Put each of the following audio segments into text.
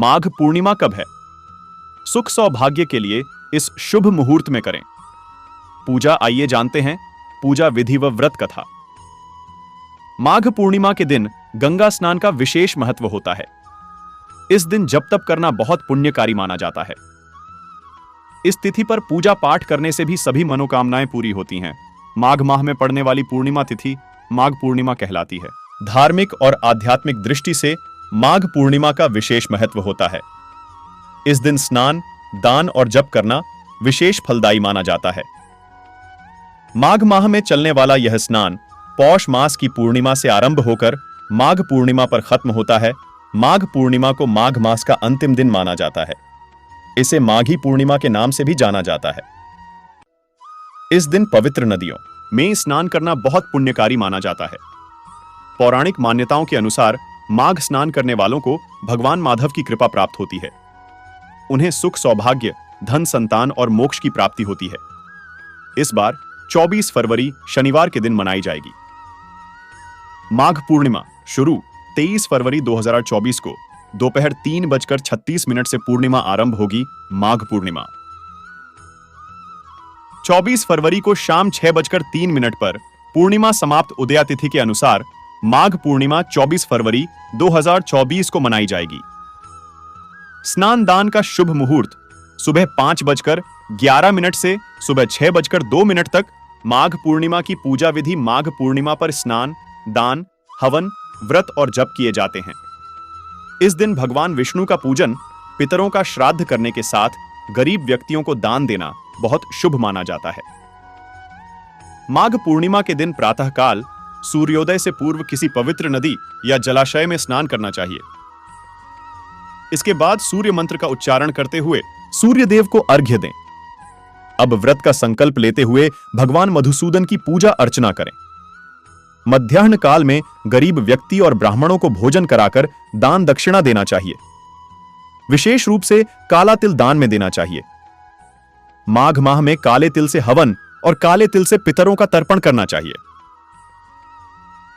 माघ पूर्णिमा कब है? सुख सौभाग्य के लिए इस शुभ मुहूर्त में करें पूजा। आइए जानते हैं पूजा विधि व व्रत कथा। माघ पूर्णिमा के दिन गंगा स्नान का विशेष महत्व होता है। इस दिन जप तप करना बहुत पुण्यकारी माना जाता है। इस तिथि पर पूजा पाठ करने से भी सभी मनोकामनाएं पूरी होती हैं। माघ माह में पड़ने वाली पूर्णिमा तिथि माघ पूर्णिमा कहलाती है। धार्मिक और आध्यात्मिक दृष्टि से माघ पूर्णिमा का विशेष महत्व होता है। इस दिन स्नान, दान और जप करना विशेष फलदायी माना जाता है। माघ माह में चलने वाला यह स्नान पौष मास की पूर्णिमा से आरंभ होकर माघ पूर्णिमा पर खत्म होता है। माघ पूर्णिमा को माघ मास का अंतिम दिन माना जाता है। इसे माघी पूर्णिमा के नाम से भी जाना जाता है। इस दिन पवित्र नदियों में स्नान करना बहुत पुण्यकारी माना जाता है। पौराणिक मान्यताओं के अनुसार माघ स्नान करने वालों को भगवान माधव की कृपा प्राप्त होती है। उन्हें सुख सौभाग्य, धन संतान और मोक्ष की प्राप्ति होती है। इस बार 24 फरवरी शनिवार के दिन मनाई जाएगी। माघ पूर्णिमा शुरू 23 फरवरी 2024 को दोपहर 3:36 से पूर्णिमा आरंभ होगी। माघ पूर्णिमा 24 फरवरी को शाम 6:03 पर पूर्णिमा समाप्त। उदया तिथि के अनुसार माघ पूर्णिमा 24 फरवरी 2024 को मनाई जाएगी। स्नान दान का शुभ मुहूर्त सुबह 5:11 से सुबह 6:02 तक। माघ पूर्णिमा की पूजा विधि माघ पूर्णिमा पर स्नान, दान, हवन, व्रत और जप किए जाते हैं। इस दिन भगवान विष्णु का पूजन, पितरों का श्राद्ध करने के साथ गरीब व्यक्तियों को दान देना बहुत शुभ माना जाता है। माघ पूर्णिमा के दिन प्रातःकाल सूर्योदय से पूर्व किसी पवित्र नदी या जलाशय में स्नान करना चाहिए। इसके बाद सूर्य मंत्र का उच्चारण करते हुए सूर्य देव को अर्घ्य दें। अब व्रत का संकल्प लेते हुए भगवान मधुसूदन की पूजा अर्चना करें। मध्याह्न काल में गरीब व्यक्ति और ब्राह्मणों को भोजन कराकर दान दक्षिणा देना चाहिए। विशेष रूप से काला तिल दान में देना चाहिए। माघ माह में काले तिल से हवन और काले तिल से पितरों का तर्पण करना चाहिए।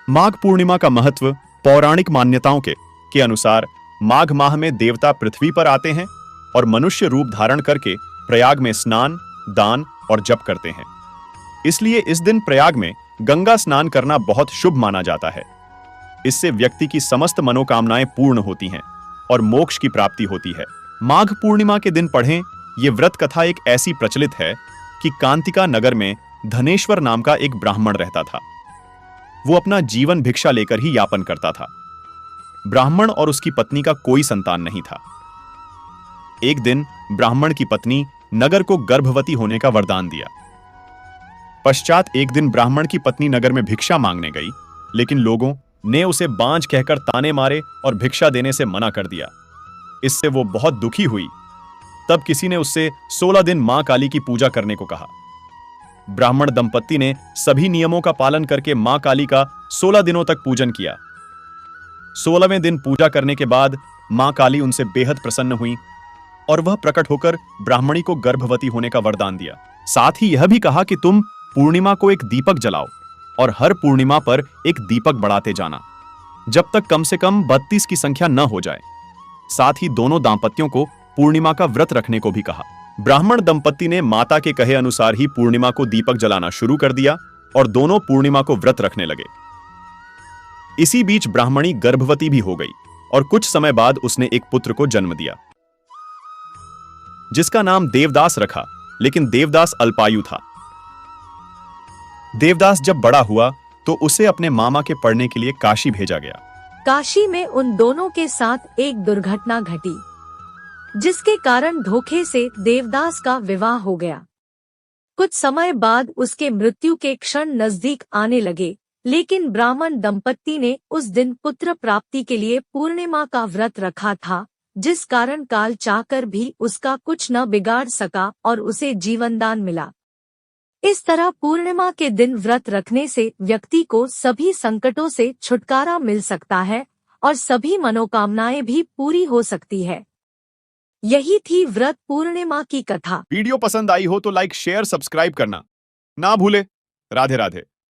माघ पूर्णिमा का महत्व पौराणिक मान्यताओं के अनुसार माघ माह में देवता पृथ्वी पर आते हैं और मनुष्य रूप धारण करके प्रयाग में स्नान, दान और जप करते हैं। इसलिए इस दिन प्रयाग में गंगा स्नान करना बहुत शुभ माना जाता है। इससे व्यक्ति की समस्त मनोकामनाएं पूर्ण होती हैं और मोक्ष की प्राप्ति होती है। माघ पूर्णिमा के दिन पढ़ें यह व्रत कथा एक ऐसी प्रचलित है कि कांतिका नगर में धनेश्वर नाम का एक ब्राह्मण रहता था। वो अपना जीवन भिक्षा लेकर ही यापन करता था। ब्राह्मण और उसकी पत्नी का कोई संतान नहीं था। एक दिन ब्राह्मण की पत्नी नगर को गर्भवती होने का वरदान दिया। पश्चात एक दिन ब्राह्मण की पत्नी नगर में भिक्षा मांगने गई, लेकिन लोगों ने उसे बांझ कहकर ताने मारे और भिक्षा देने से मना कर दिया। इससे वो बहुत दुखी हुई। तब किसी ने उससे 16 दिन मां काली की पूजा करने को कहा। ब्राह्मण दंपत्ति ने सभी नियमों का पालन करके मां काली का 16 दिनों तक पूजन किया। 16वें दिन पूजा करने के बाद मां काली उनसे बेहद प्रसन्न हुई और वह प्रकट होकर ब्राह्मणी को गर्भवती होने का वरदान दिया। साथ ही यह भी कहा कि तुम पूर्णिमा को एक दीपक जलाओ और हर पूर्णिमा पर एक दीपक बढ़ाते जाना, जब तक कम से कम 32 की संख्या न हो जाए। साथ ही दोनों दांपत्यों को पूर्णिमा का व्रत रखने को भी कहा। ब्राह्मण दंपत्ति ने माता के कहे अनुसार ही पूर्णिमा को दीपक जलाना शुरू कर दिया और दोनों पूर्णिमा को व्रत रखने लगे। इसी बीच ब्राह्मणी गर्भवती भी हो गई और कुछ समय बाद उसने एक पुत्र को जन्म दिया, जिसका नाम देवदास रखा। लेकिन देवदास अल्पायु था। देवदास जब बड़ा हुआ तो उसे अपने मामा के पढ़ने के लिए काशी भेजा गया। काशी में उन दोनों के साथ एक दुर्घटना घटी, जिसके कारण धोखे से देवदास का विवाह हो गया। कुछ समय बाद उसके मृत्यु के क्षण नजदीक आने लगे, लेकिन ब्राह्मण दंपत्ति ने उस दिन पुत्र प्राप्ति के लिए पूर्णिमा का व्रत रखा था, जिस कारण काल चाहकर भी उसका कुछ न बिगाड़ सका और उसे जीवनदान मिला। इस तरह पूर्णिमा के दिन व्रत रखने से व्यक्ति को सभी संकटों से छुटकारा मिल सकता है और सभी मनोकामनाएं भी पूरी हो सकती है। यही थी व्रत पूर्णिमा की कथा। वीडियो पसंद आई हो तो लाइक, शेयर, सब्सक्राइब करना ना भूले। राधे राधे।